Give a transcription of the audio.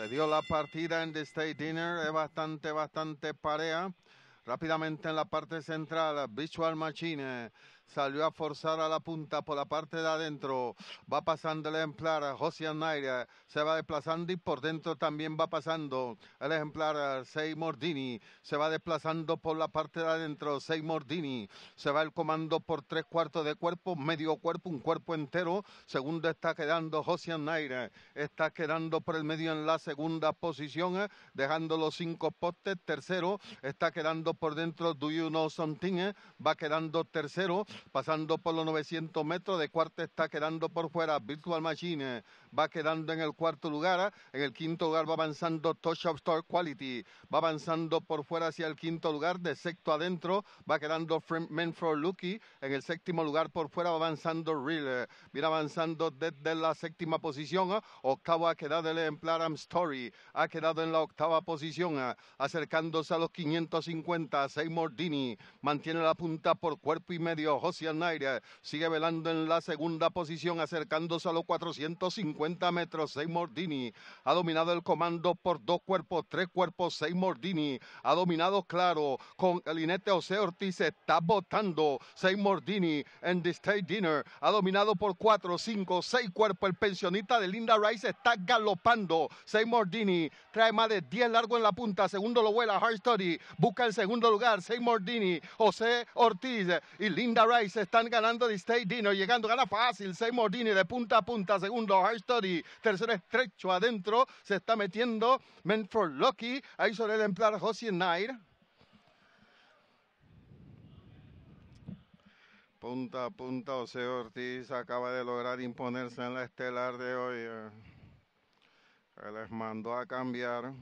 Se dio la partida en The State Dinner, es bastante pareja. Rápidamente en la parte central, Visual Machine salió a forzar a la punta por la parte de adentro. Va pasando el ejemplar Josian Nair, se va desplazando y por dentro también va pasando el ejemplar Seymour Dini. Se va desplazando por la parte de adentro Seymour Dini. Se va el comando por 3/4 de cuerpo, medio cuerpo, un cuerpo entero. Segundo está quedando Josian Nair. Está quedando por el medio en la segunda posición, dejando los 5 postes. Tercero está quedando por dentro Do You Know Something, va quedando tercero, pasando por los 900 metros. De cuarto está quedando por fuera Virtual Machine, va quedando en el cuarto lugar. En el quinto lugar va avanzando Touch of Star Quality, va avanzando por fuera hacia el quinto lugar. De sexto adentro va quedando Men for Lucky. En el séptimo lugar por fuera va avanzando Real, viene avanzando desde la séptima posición. Octavo ha quedado el ejemplar I'm Story, ha quedado en la octava posición, acercándose a los 550. Seymour Dini mantiene la punta por cuerpo y medio. Josian Nair sigue velando en la segunda posición, acercándose a los 450 metros. Seymour Dini ha dominado el comando por 2 cuerpos, 3 cuerpos. Seymour Dini ha dominado claro con el jinete José Ortiz. Está botando Seymour Dini en The State Dinner. Ha dominado por 4, 5, 6 cuerpos. El pensionista de Linda Rice está galopando. Seymour Dini trae más de 10 largo en la punta. Segundo lo vuela Hard Study. Busca el segundo lugar Seymour Dini, José Ortiz y Linda Rice están ganando The State Dinner. Llegando, gana fácil Seymour Dini de punta a punta. Segundo Hard Study. Tercero estrecho adentro. Se está metiendo Men for Lucky. Ahí sobre el ejemplar Josian Nair. Punta a punta, José Ortiz acaba de lograr imponerse en la estelar de hoy. Les mandó a cambiar.